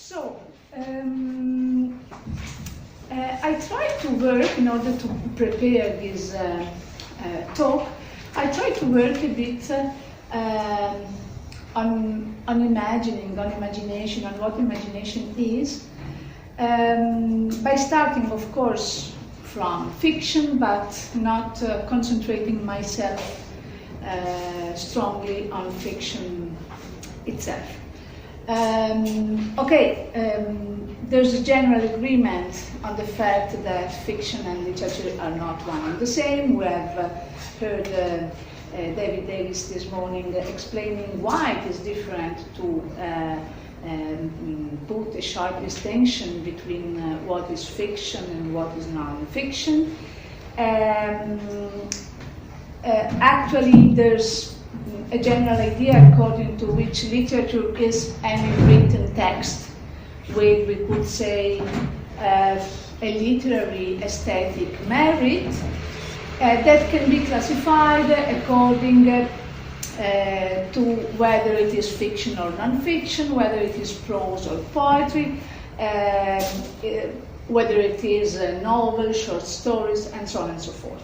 So, I tried to work, in order to prepare this talk, I tried to work a bit on imagination, on what imagination is, by starting, of course, from fiction, but not concentrating myself strongly on fiction itself. There's a general agreement on the fact that fiction and literature are not one and the same. We have heard David Davis this morning explaining why it is different to put a sharp distinction between what is fiction and what is non-fiction. Actually, there's a general idea according to which literature is any written text with, we could say, a literary aesthetic merit that can be classified according to whether it is fiction or non-fiction, whether it is prose or poetry, whether it is a novel, short stories, and so on and so forth.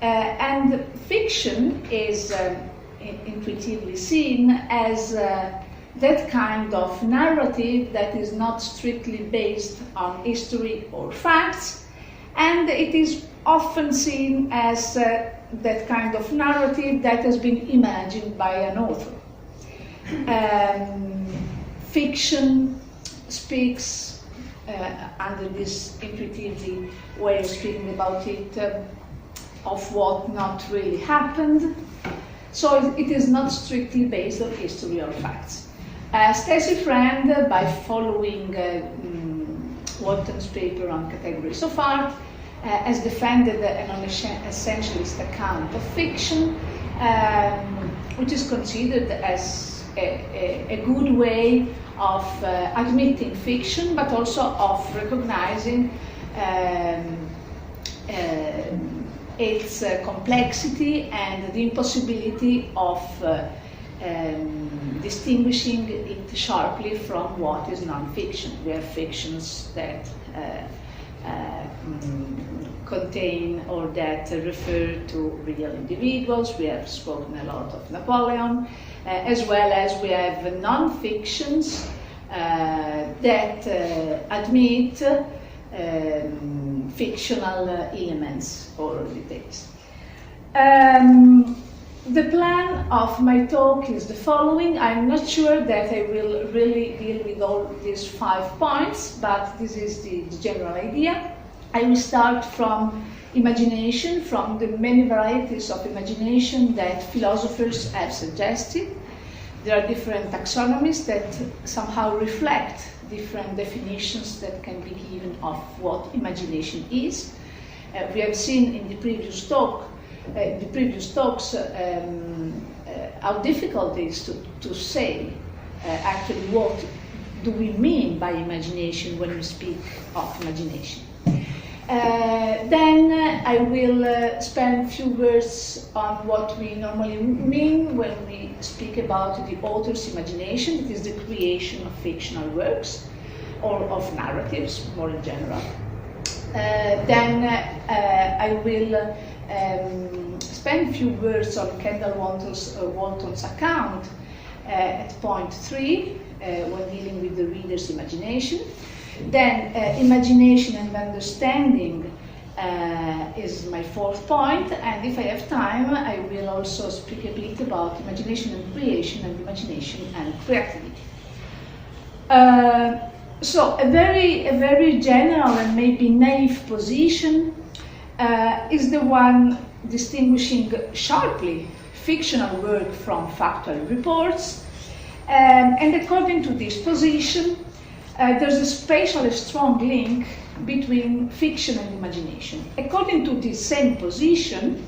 And fiction is intuitively seen as that kind of narrative that is not strictly based on history or facts, and it is often seen as that kind of narrative that has been imagined by an author. Fiction speaks, under this intuitively way of speaking about it, of what not really happened. So it is not strictly based on history or facts. Stacy Friend, by following Walton's paper on categories of art, has defended an essentialist account of fiction, which is considered as a good way of admitting fiction, but also of recognizing its complexity and the impossibility of distinguishing it sharply from what is non-fiction. We have fictions that contain or that refer to real individuals. We have spoken a lot of Napoleon, as well as we have non-fictions that admit fictional elements or details. The plan of my talk is the following. I'm not sure that I will really deal with all these 5 points, but this is the general idea. I will start from imagination, from the many varieties of imagination that philosophers have suggested. There are different taxonomies that somehow reflect different definitions that can be given of what imagination is. We have seen in the previous talks how difficult it is to say actually what do we mean by imagination when we speak of imagination. Then I will spend a few words on what we normally mean when we speak about the author's imagination, that is the creation of fictional works or of narratives, more in general. Then I will spend a few words on Kendall Walton's account at point 3 when dealing with the reader's imagination. Then imagination and understanding is my 4th point, and if I have time I will also speak a bit about imagination and creation and imagination and creativity. So a very general and maybe naive position is the one distinguishing sharply fictional work from factual reports, and according to this position there's a spatially strong link between fiction and imagination. According to this same position,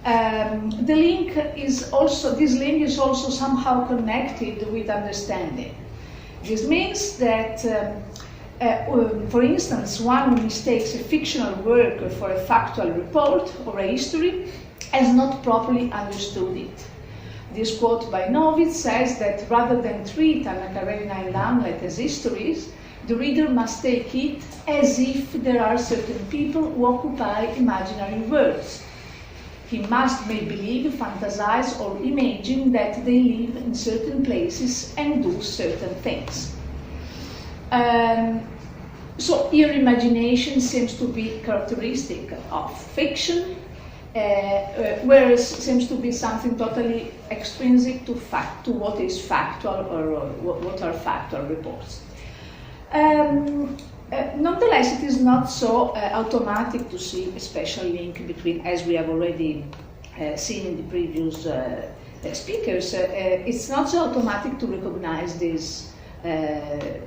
this link is also somehow connected with understanding. This means that, for instance, one who mistakes a fictional work for a factual report or a history has not properly understood it. This quote by Novitz says that rather than treat Anna Karenina and Hamlet as histories, The reader must take it as if there are certain people who occupy imaginary worlds. He must make believe, fantasize, or imagine that they live in certain places and do certain things. So here imagination seems to be characteristic of fiction, whereas seems to be something totally extrinsic to fact, to what is factual or what are factual reports. Nonetheless, it is not so automatic to see a special link between, as we have already seen in the previous speakers, it's not so automatic to recognize this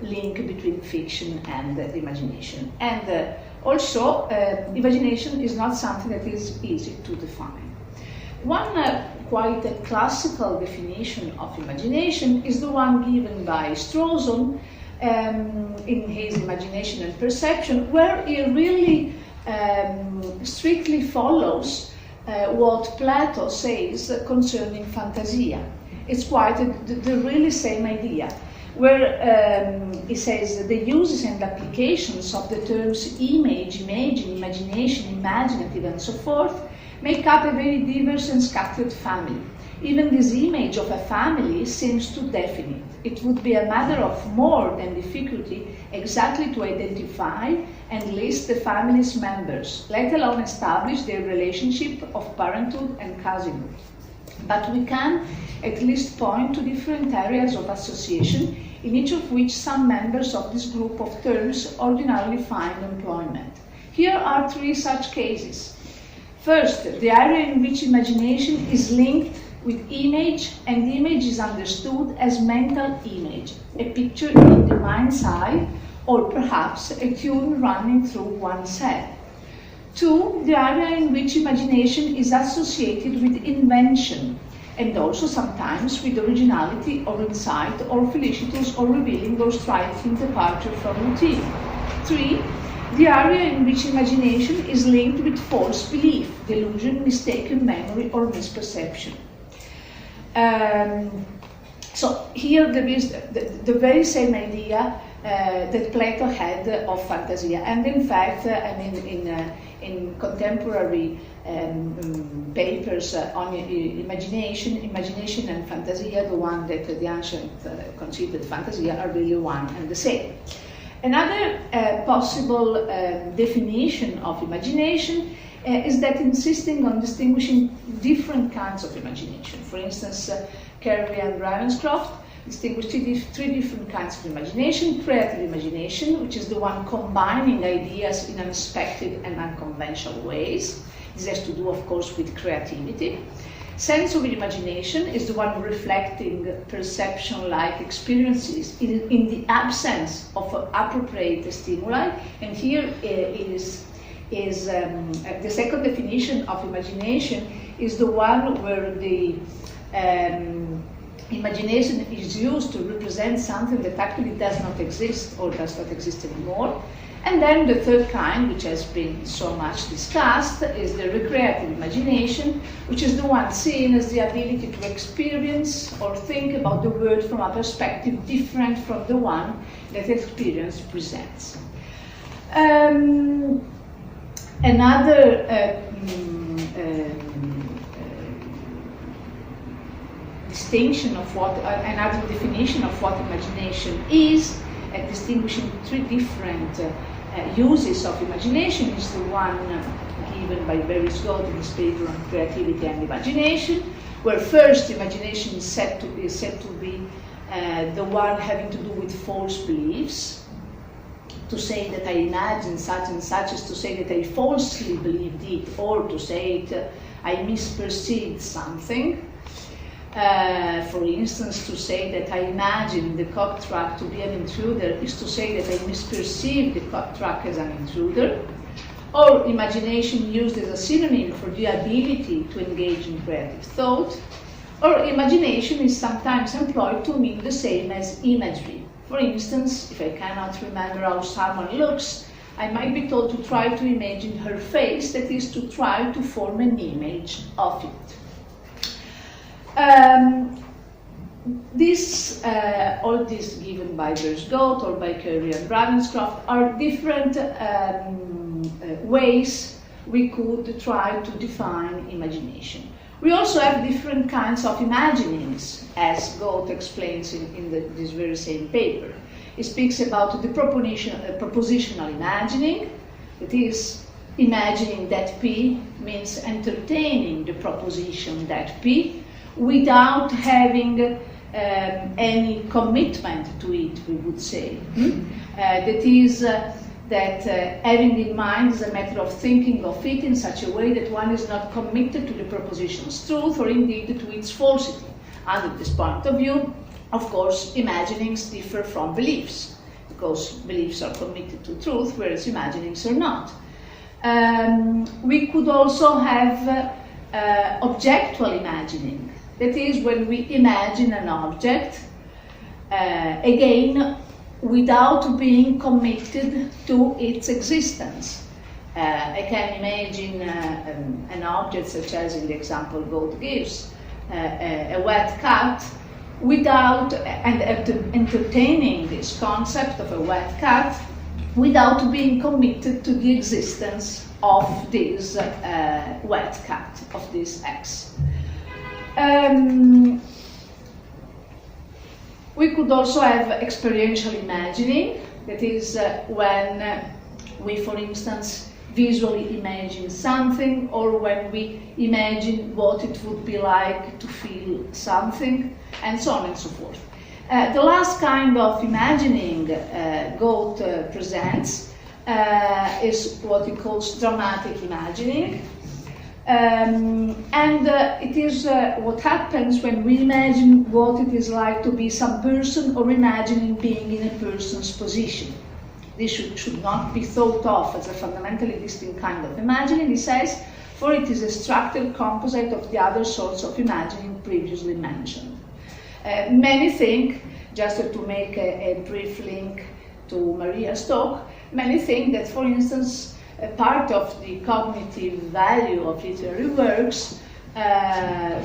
link between fiction and imagination. And also, imagination is not something that is easy to define. One quite a classical definition of imagination is the one given by Strawson in his Imagination and Perception, where he really strictly follows what Plato says concerning fantasia. It's quite the really same idea, where he says the uses and applications of the terms image, imagine, imagination, imaginative, and so forth make up a very diverse and scattered family. Even this image of a family seems too definite. It would be a matter of more than difficulty exactly to identify and list the family's members, let alone establish their relationship of parenthood and cousinhood. But we can at least point to different areas of association in each of which some members of this group of terms ordinarily find employment. Here are three such cases. First, the area in which imagination is linked with image, and the image is understood as mental image, a picture in the mind's eye, or perhaps a tune running through one's head. Two, the area in which imagination is associated with invention, and also sometimes with originality or insight or felicitous or revealing or striking departure from routine. Three, the area in which imagination is linked with false belief, delusion, mistaken memory, or misperception. So here there is the very same idea that Plato had of fantasia, and in fact, I mean, in contemporary papers on imagination and fantasia, the one that the ancient considered fantasia, are really one and the same. Another possible definition of imagination is that insisting on distinguishing different kinds of imagination. For instance, Carey and Ravenscroft distinguish three different kinds of imagination: creative imagination, which is the one combining ideas in unexpected and unconventional ways. This has to do, of course, with creativity. Sensory imagination is the one reflecting perception-like experiences in the absence of appropriate stimuli, and here is the second definition of imagination is the one where the imagination is used to represent something that actually does not exist or does not exist anymore. And then the third kind, which has been so much discussed, is the recreative imagination, which is the one seen as the ability to experience or think about the world from a perspective different from the one that experience presents. Another distinction of what, another definition of what imagination is, distinguishing three different uses of imagination, is the one given by Barry Scott in his paper on creativity and imagination, where first imagination is said to be the one having to do with false beliefs. To say that I imagine such and such is to say that I falsely believed it, or to say it, I misperceived something. For instance, to say that I imagine the cock truck to be an intruder is to say that I misperceived the cock truck as an intruder. Or imagination used as a synonym for the ability to engage in creative thought. Or imagination is sometimes employed to mean the same as imagery. For instance, if I cannot remember how someone looks, I might be told to try to imagine her face, that is, to try to form an image of it. all this given by Bersgoth or by Curry and Ravenscroft are different ways we could try to define imagination. We also have different kinds of imaginings, as Goth explains in this very same paper. He speaks about the propositional imagining, that is, imagining that P means entertaining the proposition that P without having any commitment to it, we would say. That is, that having in mind is a matter of thinking of it in such a way that one is not committed to the proposition's truth or indeed to its falsity. Under this point of view, of course, imaginings differ from beliefs, because beliefs are committed to truth, whereas imaginings are not. We could also have objectual imagining. That is, when we imagine an object, again, without being committed to its existence. I can imagine an object such as in the example Goth gives, a wet cat, without, and entertaining this concept of a wet cat without being committed to the existence of this wet cat, of this X. We could also have experiential imagining, that is when we, for instance, visually imagine something, or when we imagine what it would be like to feel something, and so on and so forth. The last kind of imagining Goth presents is what he calls dramatic imagining. It is what happens when we imagine what it is like to be some person, or imagining being in a person's position. This should not be thought of as a fundamentally distinct kind of imagining, he says, for it is a structured composite of the other sorts of imagining previously mentioned. Many think, just to make a brief link to Maria's talk, many think that, for instance, a part of the cognitive value of literary works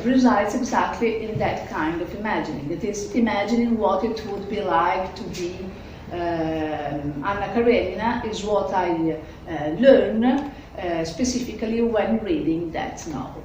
resides exactly in that kind of imagining. It is imagining what it would be like to be Anna Karenina is what I learn specifically when reading that novel.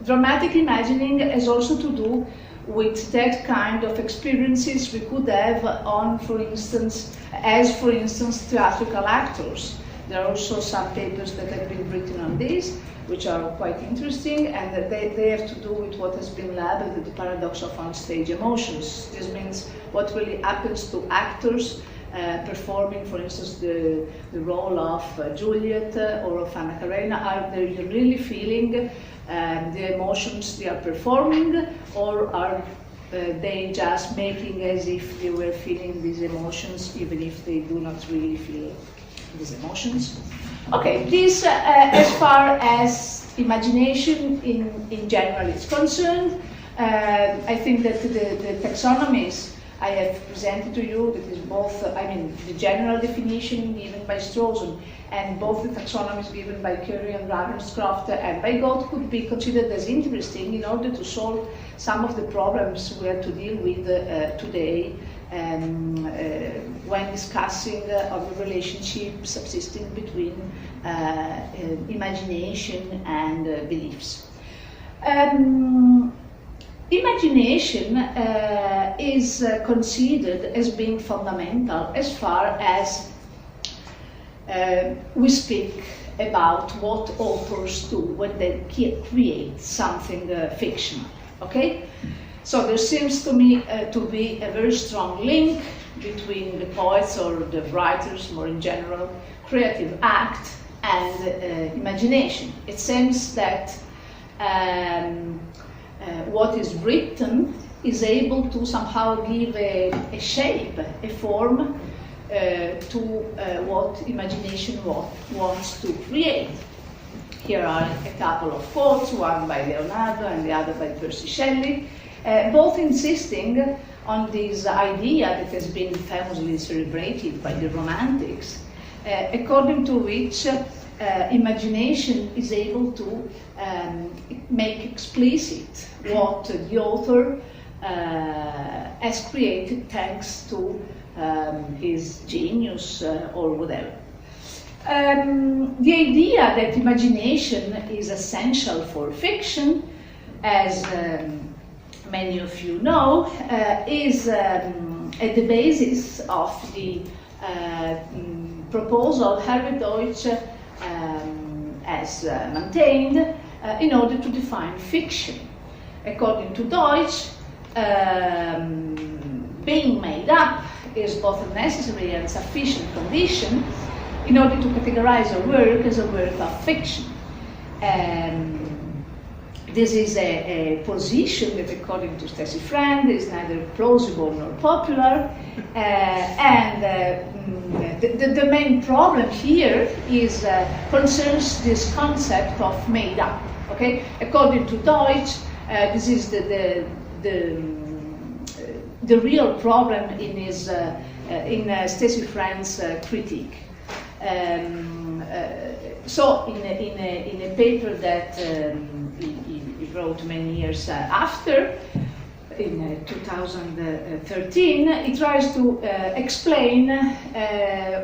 Dramatic imagining has also to do with that kind of experiences we could have on, for instance, theatrical actors. There are also some papers that have been written on this, which are quite interesting, and they have to do with what has been labeled the paradox of onstage emotions. This means what really happens to actors performing, for instance, the role of Juliet or of Anna Karenina. Are they really feeling the emotions they are performing, or are they just making as if they were feeling these emotions, even if they do not really feel these emotions? Okay, this as far as imagination in general is concerned. I think that the taxonomies I have presented to you, that is both, the general definition given by Strawson and both the taxonomies given by Curry and Ravenscroft and by Goth could be considered as interesting in order to solve some of the problems we have to deal with today when discussing of the relationship subsisting between imagination and beliefs. Imagination is considered as being fundamental as far as we speak about what authors do when they create something fictional. Okay? So there seems to me to be a very strong link between the poets or the writers, more in general, creative act and imagination. It seems that what is written is able to somehow give a shape, a form to what imagination wants to create. Here are a couple of quotes, one by Leonardo and the other by Percy Shelley, both insisting on this idea that has been famously celebrated by the Romantics, according to which imagination is able to make explicit what the author has created thanks to his genius or whatever. The idea that imagination is essential for fiction, as many of you know, is at the basis of the proposal Herbert Deutsch has maintained in order to define fiction. According to Deutsch, being made up is both a necessary and sufficient condition in order to categorize a work as a work of fiction. This is a position that, according to Stacy Friend, is neither plausible nor popular, the main problem here is concerns this concept of made up. Okay, according to Deutsch, this is the real problem in his in Stacy Friend's critique. So in a paper that he wrote many years after, in 2013, he tries to explain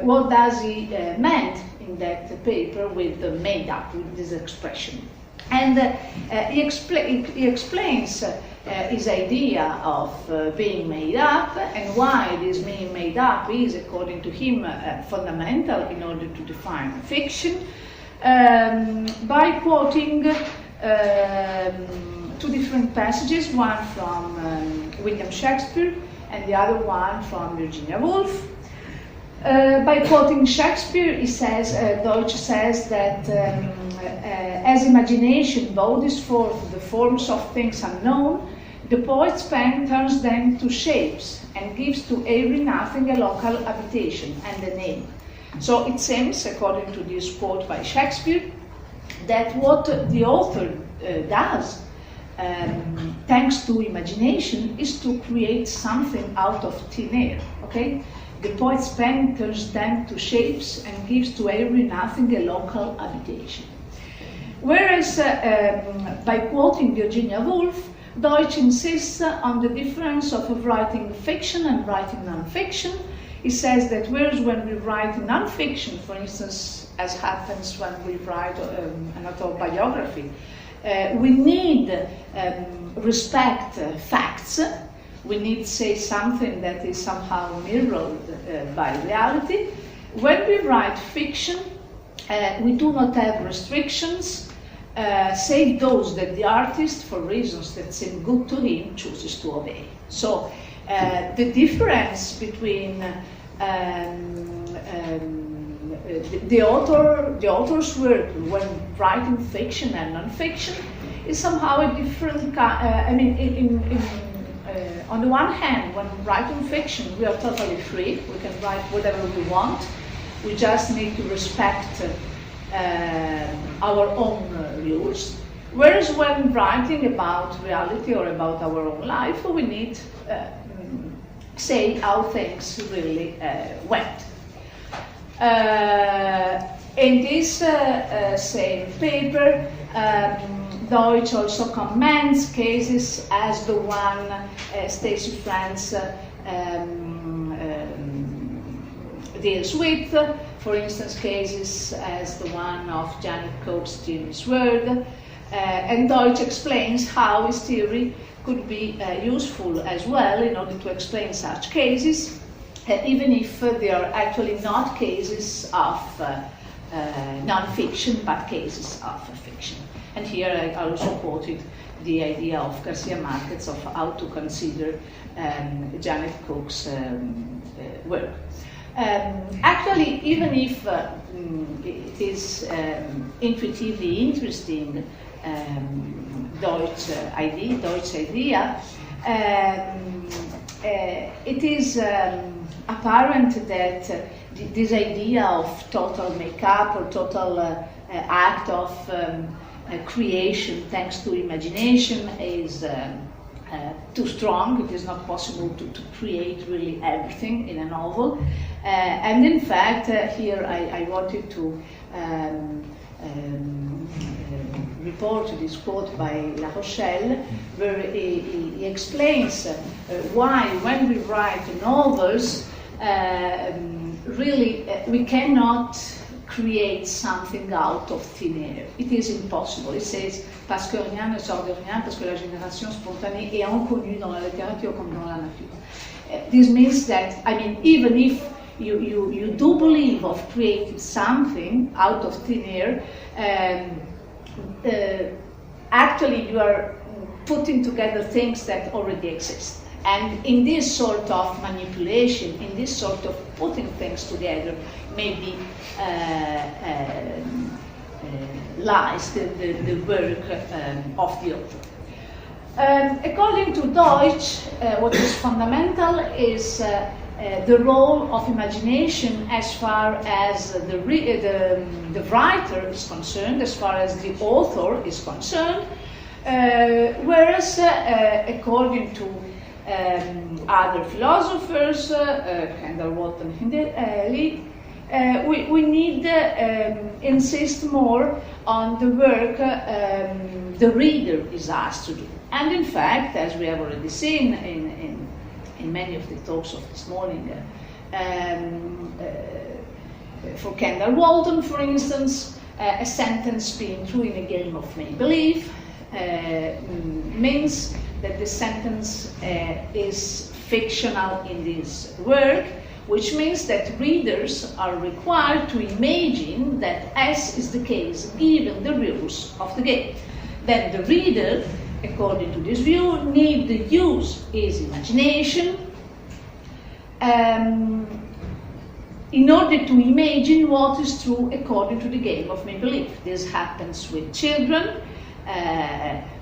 what does he meant in that paper with the made up, with this expression. And he explains his idea of being made up and why this being made up is, according to him, fundamental in order to define fiction, by quoting two different passages, one from William Shakespeare and the other one from Virginia Woolf. By quoting Shakespeare, he says, Deutsch says that as imagination embodies forth the forms of things unknown, the poet's pen turns them to shapes and gives to every nothing a local habitation and a name. So it seems, according to this quote by Shakespeare, that what the author does, thanks to imagination, is to create something out of thin air. Okay? The poet's pen turns them to shapes and gives to every nothing a local habitation. Whereas by quoting Virginia Woolf, Deutsch insists on the difference of writing fiction and writing non-fiction. He says that whereas when we write non-fiction, for instance, as happens when we write an autobiography, we need respect facts. We need to say something that is somehow mirrored by reality. When we write fiction, we do not have restrictions, save those that the artist, for reasons that seem good to him, chooses to obey. So the difference between the author's work when writing fiction and non-fiction is somehow a different. On the one hand, when writing fiction, we are totally free. We can write whatever we want. We just need to respect our own rules. Whereas when writing about reality or about our own life, we need say how things really went. In this same paper, Deutsch also comments cases as the one Stacy Friend deals with, for instance, cases as the one of Janet Cook's Jimmy's Word, and Deutsch explains how his theory could be useful as well in order to explain such cases, even if they are actually not cases of non-fiction, but cases of fiction. And here I also quoted the idea of Garcia Marquez of how to consider Janet Cook's work. Actually, even if it is intuitively interesting, Deutsch's idea, it is apparent that this idea of total makeup or total act of creation thanks to imagination is too strong. It is not possible to create really everything in a novel. And in fact, here I wanted to report, this quote by La Rochelle, where he explains why, when we write novels, really we cannot create something out of thin air. It is impossible. It says, parce que rien ne sort de rien, parce que la génération spontanée est inconnue dans la littérature comme dans la nature. This means that, I mean, even if you do believe of creating something out of thin air, actually you are putting together things that already exist. And in this sort of manipulation, in this sort of putting things together, maybe lies the work of the author. According to Deutsch, what is fundamental is the role of imagination as far as the writer is concerned, as far as the author is concerned, whereas according to other philosophers, Kendall, Walton, Hindley, we need insist more on the work the reader is asked to do. And in fact, as we have already seen in many of the talks of this morning, for Kendall Walton, for instance, a sentence being true in a game of make-believe means that the sentence is fictional in this work, which means that readers are required to imagine that, as is the case given the rules of the game. Then the reader, according to this view, need to use his imagination in order to imagine what is true according to the game of make-believe. This happens with children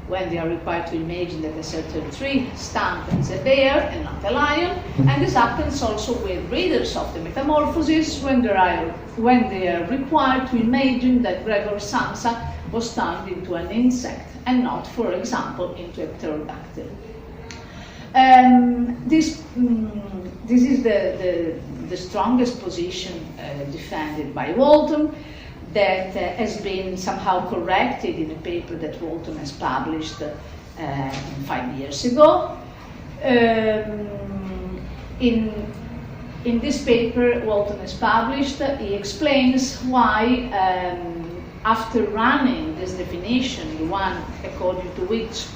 when they are required to imagine that a certain tree stands a bear and not a lion, and this happens also with readers of the Metamorphoses when they are required to imagine that Gregor Samsa was turned into an insect and not, for example, into a pterodactyl. This is the strongest position defended by Walton, that has been somehow corrected in a paper that Walton has published 5 years ago. In this paper Walton has published, he explains why, after running this definition, the one according to which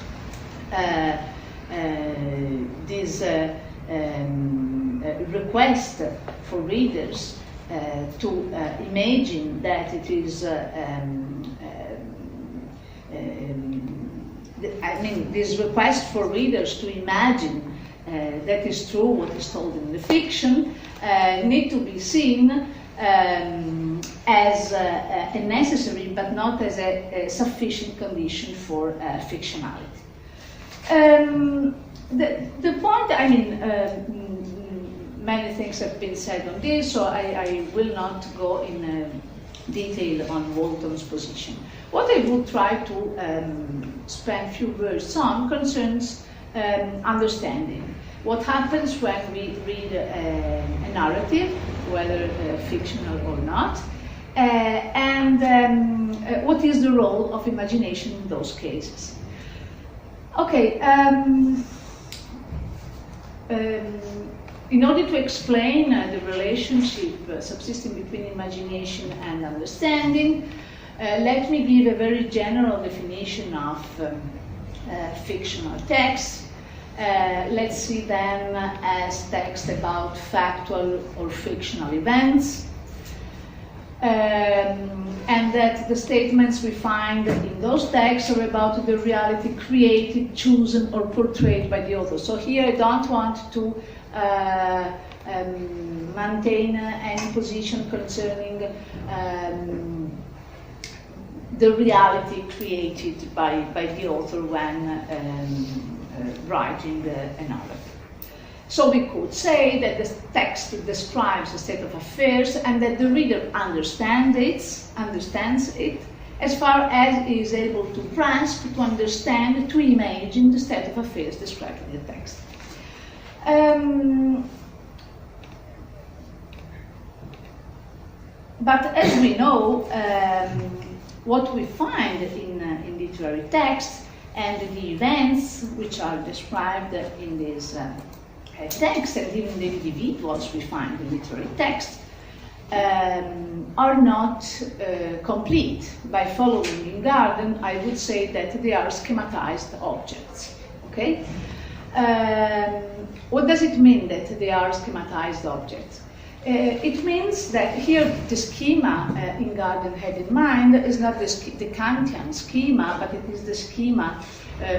this request for readers to imagine that it is, this request for readers to imagine that is true what is told in the fiction need to be seen as a necessary but not as a sufficient condition for fictionality. The point, I mean, many things have been said on this, so I will not go in detail on Walton's position. What I would try to spend a few words on concerns understanding. What happens when we read a narrative, whether fictional or not, and what is the role of imagination in those cases. Okay. In order to explain the relationship subsisting between imagination and understanding, let me give a very general definition of fictional text. Let's see them as text about factual or fictional events, and that the statements we find in those texts are about the reality created, chosen, or portrayed by the author. So here I don't want to maintain any position concerning the reality created by the author when writing a novel. So we could say that the text describes a state of affairs and that the reader understands it as far as he is able to grasp, to understand, to imagine the state of affairs described in the text. But as we know, what we find in literary texts and the events which are described in these texts, and even the individuals we find in literary texts, are not complete. By following Ingarden, I would say that they are schematized objects. Okay? What does it mean that they are schematized objects? It means that here the schema Ingarden had in mind is not the Kantian schema, but it is the schema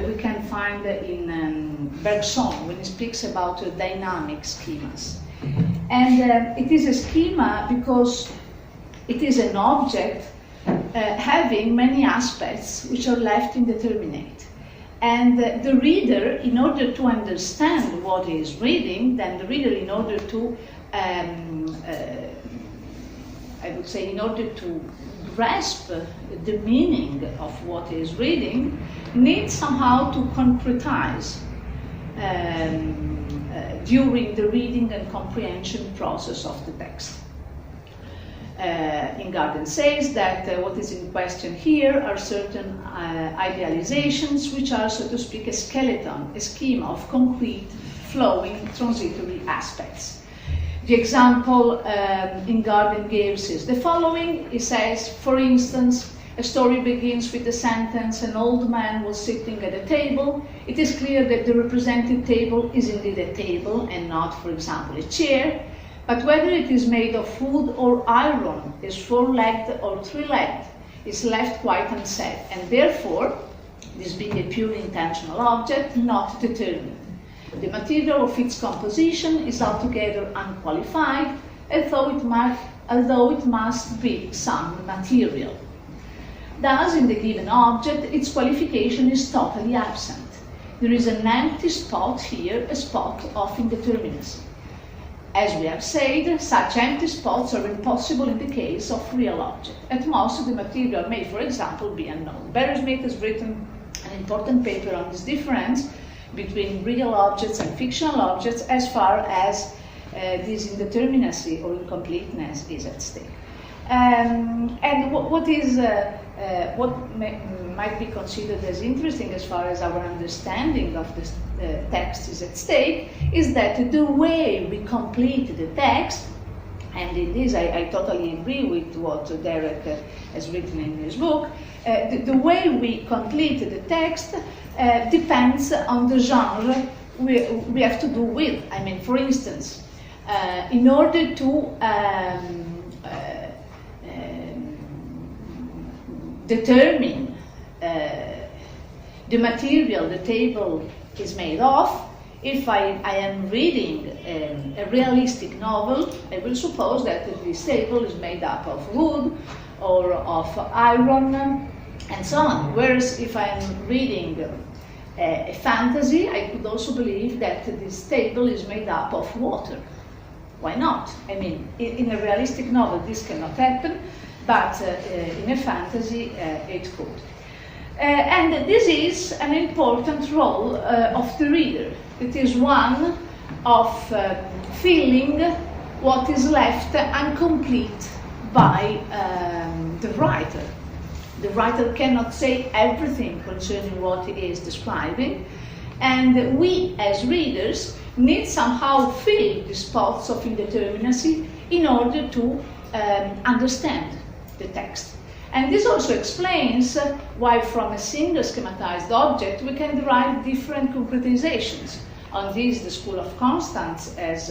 we can find in Bergson when he speaks about dynamic schemas. And it is a schema because it is an object having many aspects which are left indeterminate. And the reader, in order to understand what he is reading, then the reader, in order to, I would say, in order to grasp the meaning of what he is reading, needs somehow to concretize during the reading and comprehension process of the text. Ingarden says that what is in question here are certain idealizations which are, so to speak, a skeleton, a schema of concrete, flowing, transitory aspects. The example Ingarden gives is the following. He says, for instance, a story begins with the sentence, an old man was sitting at a table. It is clear that the represented table is indeed a table and not, for example, a chair. But whether it is made of wood or iron, is four-legged or three-legged, is left quite unsaid, and therefore, this being a purely intentional object, not determined. The material of its composition is altogether unqualified, although it must be some material. Thus, in the given object, its qualification is totally absent. There is an empty spot here, a spot of indeterminacy. As we have said, such empty spots are impossible in the case of real object. At most, the material may, for example, be unknown. Barry-Smith has written an important paper on this difference between real objects and fictional objects as far as this indeterminacy or incompleteness is at stake. And what might be considered as interesting as far as our understanding of the text is at stake is that the way we complete the text, and in this I totally agree with what Derek has written in his book, the way we complete the text depends on the genre we have to do with. I mean, for instance, in order to determine the material the table is made of, if I am reading a realistic novel, I will suppose that this table is made up of wood or of iron and so on. Whereas if I am reading a fantasy, I could also believe that this table is made up of water. Why not? I mean, in a realistic novel this cannot happen, but in a fantasy it could. And this is an important role of the reader. It is one of feeling what is left incomplete by the writer. The writer cannot say everything concerning what he is describing, and we as readers need somehow fill the spots of indeterminacy in order to understand the text. And this also explains why from a single schematized object we can derive different concretizations. On this, the School of Constance has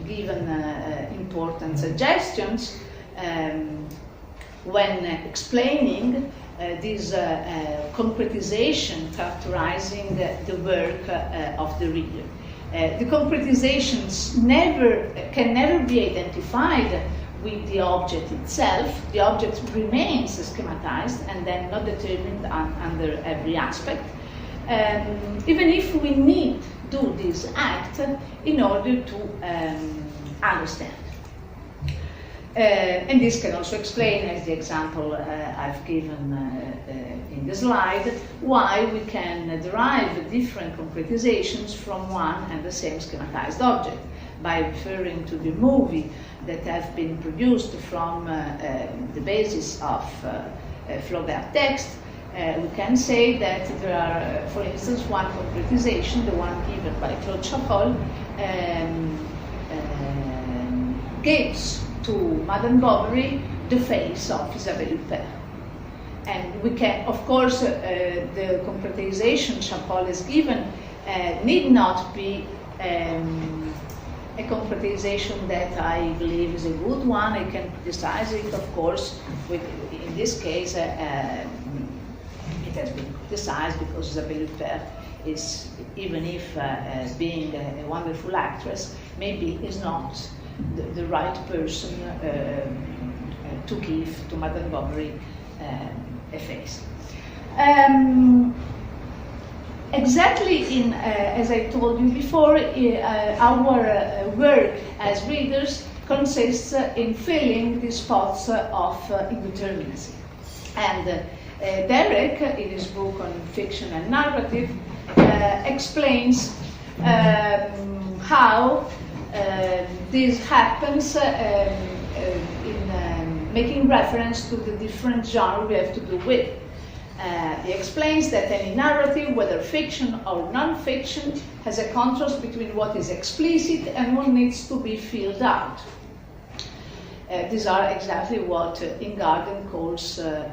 given important suggestions when explaining this concretization characterizing the work of the reader. The concretizations can never be identified with the object itself. The object remains schematized and then not determined under every aspect, even if we need to do this act in order to understand. And this can also explain, as the example I've given in the slide, why we can derive different concretizations from one and the same schematized object. by referring to the movie that have been produced from the basis of Flaubert text, we can say that there are, for instance, one concretization, the one given by Claude Chabrol, gives to Madame Bovary the face of Isabelle Huppert. And we can, of course, the concretization Chabrol has given need not be a concretization that I believe is a good one. I can criticize it, of course. In this case, it has been criticized because Isabelle Huppert is, even if being a wonderful actress, maybe is not the right person to give to Madame Bovary a face. Exactly as I told you before, our work as readers consists in filling the spots of indeterminacy. And Derek, in his book on fiction and narrative, explains how this happens in making reference to the different genres we have to do with. He explains that any narrative, whether fiction or non-fiction, has a contrast between what is explicit and what needs to be filled out. These are exactly what Ingarden calls the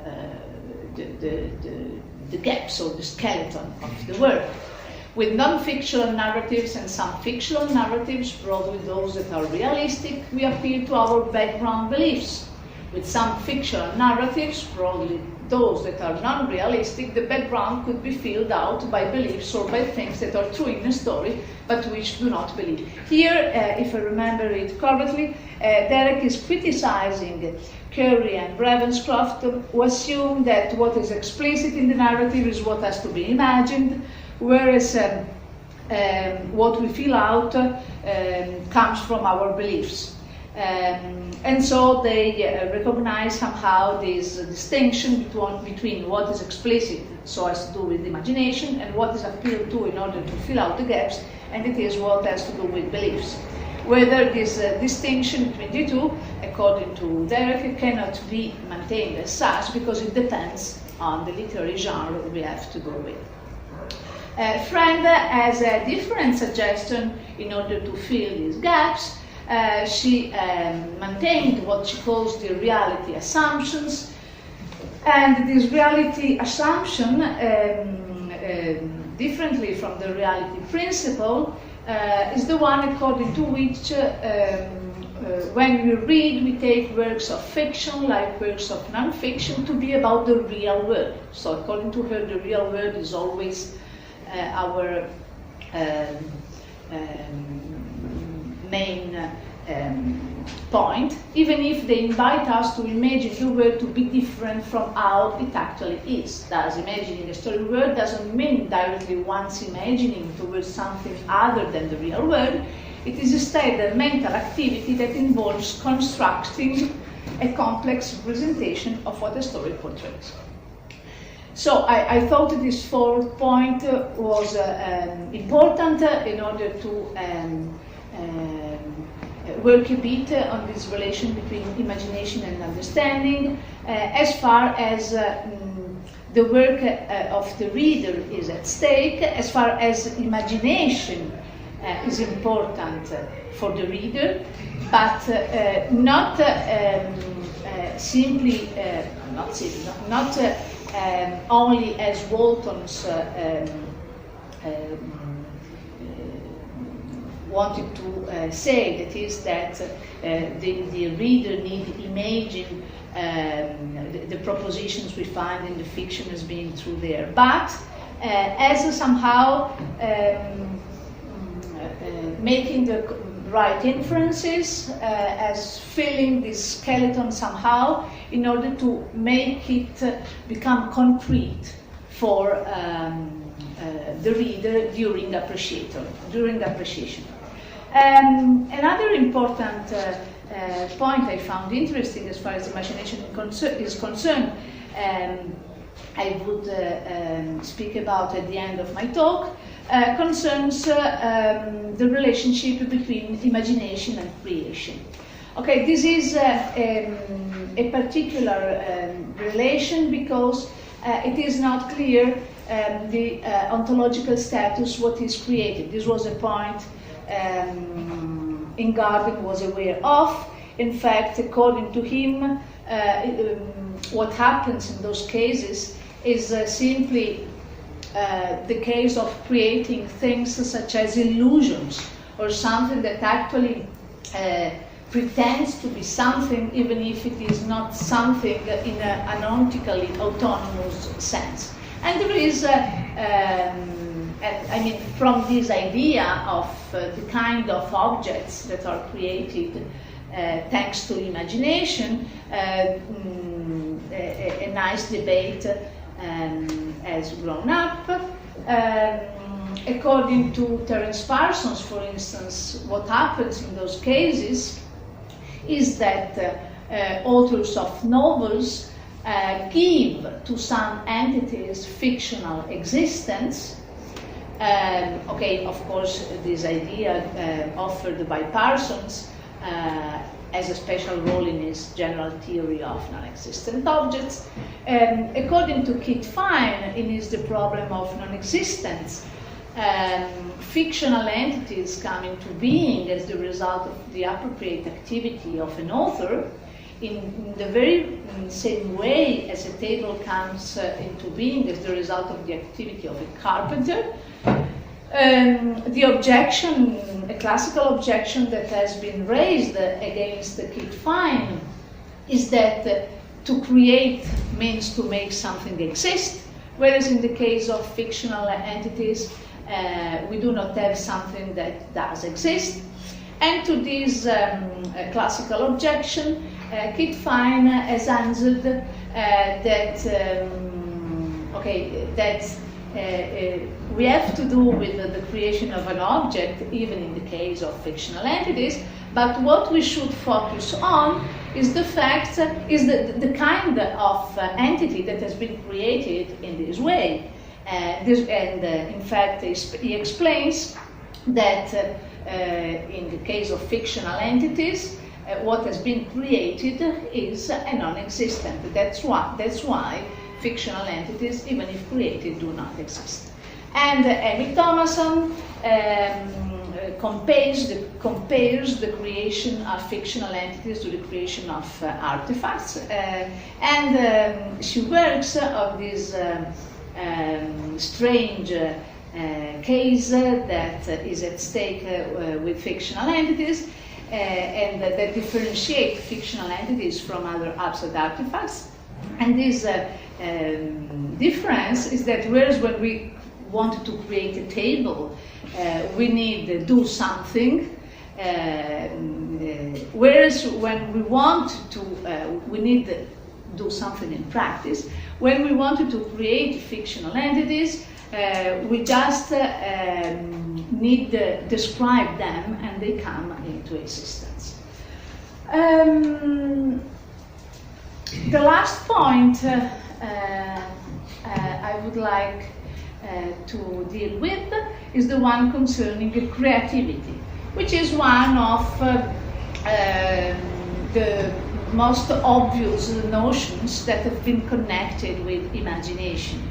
gaps or the skeleton of the work. With non-fictional narratives and some fictional narratives, broadly those that are realistic, we appeal to our background beliefs. With some fictional narratives, broadly those that are non-realistic, the background could be filled out by beliefs or by things that are true in a story, but which do not believe. Here, if I remember it correctly, Derek is criticizing Curry and Ravenscroft, who assume that what is explicit in the narrative is what has to be imagined, whereas what we fill out comes from our beliefs. And so they recognize somehow this distinction between what is explicit, so as to do with imagination, and what is appealed to in order to fill out the gaps, and it is what has to do with beliefs. Whether this distinction between the two, according to Derek, cannot be maintained as such because it depends on the literary genre we have to go with. Friend has a different suggestion in order to fill these gaps. She maintained what she calls the reality assumptions, and this reality assumption, differently from the reality principle, is the one according to which when we read, we take works of fiction, like works of non-fiction, to be about the real world. So according to her, the real world is always our main point, even if they invite us to imagine the world to be different from how it actually is. Thus, imagining a story world doesn't mean directly one's imagining towards something other than the real world. It is instead a mental activity that involves constructing a complex representation of what a story portrays. So I thought this fourth point was important in order to work a bit on this relation between imagination and understanding, as far as the work of the reader is at stake, as far as imagination is important for the reader, but not only as Walton's wanted to say, that is that the reader need imagine the propositions we find in the fiction as being true there, but as somehow making the right inferences, as filling this skeleton somehow in order to make it become concrete for the reader during appreciation. Another important point I found interesting as far as imagination is concerned, I would speak about at the end of my talk, concerns the relationship between imagination and creation. Okay, this is a particular relation because it is not clear the ontological status, what is created. This was a point Ingarden was aware of. In fact, according to him, what happens in those cases is simply the case of creating things such as illusions, or something that actually pretends to be something, even if it is not something in an ontically autonomous sense. And there is, I mean, from this idea of the kind of objects that are created thanks to imagination, a nice debate has grown up. According to Terence Parsons, for instance, what happens in those cases is that authors of novels give to some entities fictional existence. Okay, of course, this idea offered by Parsons has a special role in his general theory of non-existent objects. According to Kit Fine, in his The Problem of Non-Existence, fictional entities come into being as the result of the appropriate activity of an author, in the very same way as a table comes into being as the result of the activity of a carpenter. The objection, a classical objection that has been raised against Kit Fine, is that to create means to make something exist, whereas in the case of fictional entities, we do not have something that does exist. And to this classical objection, Kit Fine has answered that we have to do with the creation of an object, even in the case of fictional entities, but what we should focus on is the fact, the kind of entity that has been created in this way. In fact, he explains that in the case of fictional entities, what has been created is a non-existent. That's why fictional entities, even if created, do not exist. And Amy Thomason compares the creation of fictional entities to the creation of artifacts, and she works on this strange case that is at stake with fictional entities, and that differentiate fictional entities from other abstract artifacts. And this difference is that whereas when we wanted to create a table, we need to do something, whereas when we want to, we need to do something in practice. When we wanted to create fictional entities, we just need to describe them and they come into existence. The last point I would like to deal with is the one concerning creativity, which is one of the most obvious notions that have been connected with imagination.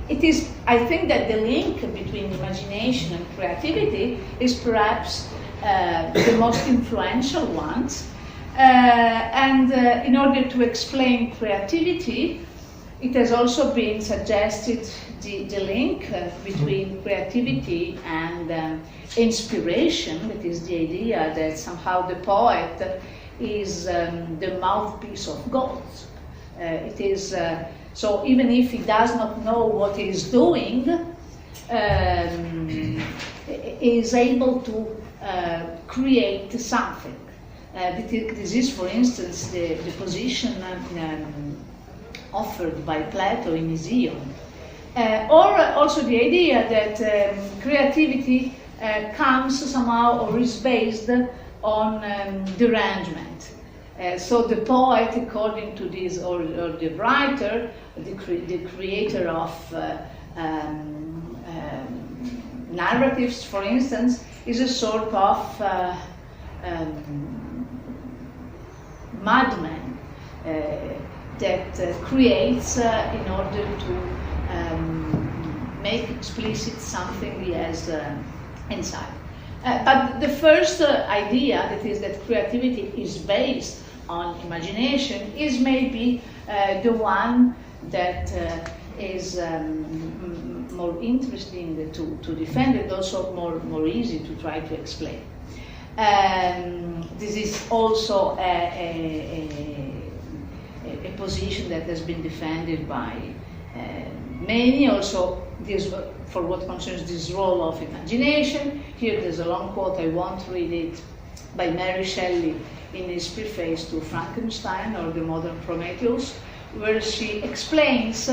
It is, I think that the link between imagination and creativity is perhaps the most influential one. In order to explain creativity, it has also been suggested the link between creativity and inspiration. That is the idea that somehow the poet is the mouthpiece of God. It is so even if he does not know what he is doing, he is able to create something. This is, for instance, the position offered by Plato in his Ion. Or also the idea that creativity comes somehow or is based on derangement. So the poet, according to this, or the writer, the creator of narratives, for instance, is a sort of madman that creates in order to make explicit something he has inside. But the first idea, that is that creativity is based on imagination, is maybe the one that is more interesting to defend, and also more easy to try to explain. This is also a position that has been defended by many. Also, this, for what concerns this role of imagination, here there's a long quote, I won't read it, by Mary Shelley in his preface to Frankenstein or the Modern Prometheus, where she explains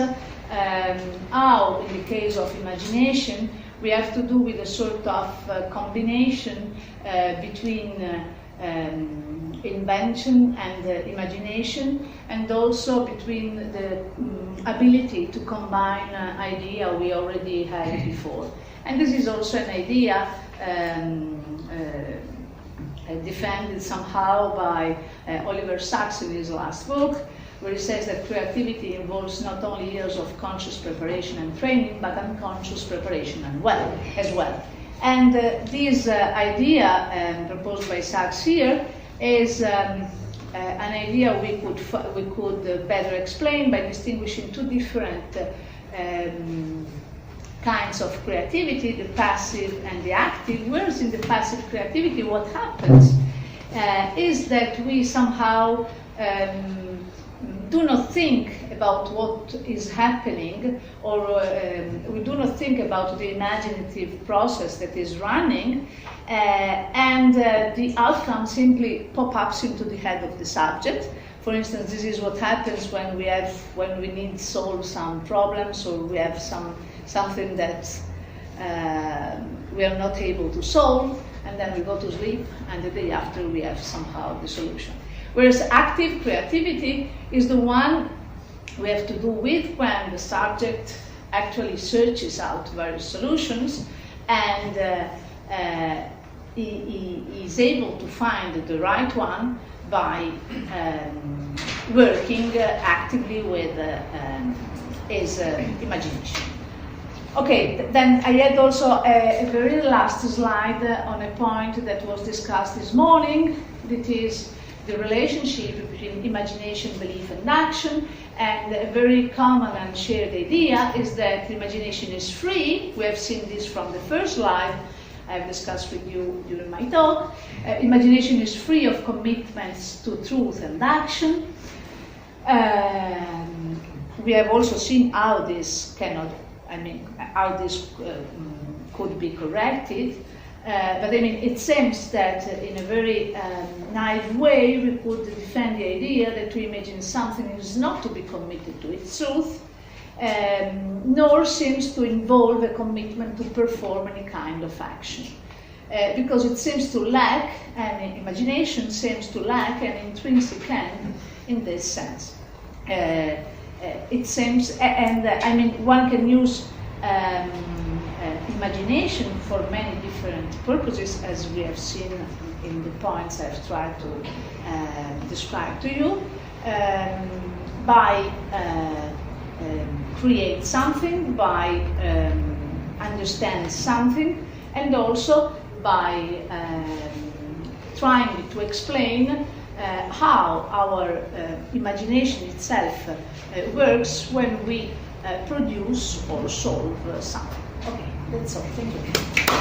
how, in the case of imagination, we have to do with a sort of combination between invention and imagination, and also between the ability to combine idea we already had before. And this is also an idea defended somehow by Oliver Sacks in his last book, where he says that creativity involves not only years of conscious preparation and training, but unconscious preparation as well. And this idea proposed by Sacks here is an idea we could better explain by distinguishing two different kinds of creativity, the passive and the active. Whereas in the passive creativity, what happens is that we somehow do not think about what is happening, or we do not think about the imaginative process that is running, and the outcome simply pop-ups into the head of the subject. For instance, this is what happens when we need to solve some problems, or we have something that we are not able to solve, and then we go to sleep, and the day after we have somehow the solution. Whereas active creativity is the one we have to do with when the subject actually searches out various solutions, and he is able to find the right one by working actively with his imagination. Okay, then I had also a very last slide on a point that was discussed this morning, that is the relationship between imagination, belief, and action. And a very common and shared idea is that imagination is free. We have seen this from the first slide I've discussed with you during my talk. Imagination is free of commitments to truth and action. We have also seen how this could be corrected. But it seems that in a very naive way, we could defend the idea that to imagine something is not to be committed to its truth, nor seems to involve a commitment to perform any kind of action. Because it seems to lack, and imagination seems to lack an intrinsic end in this sense. It seems, one can use imagination for many different purposes, as we have seen in the points I've tried to describe to you, by create something, by understand something, and also by trying to explain how our imagination itself works when we produce or solve something. Okay, that's all. Thank you.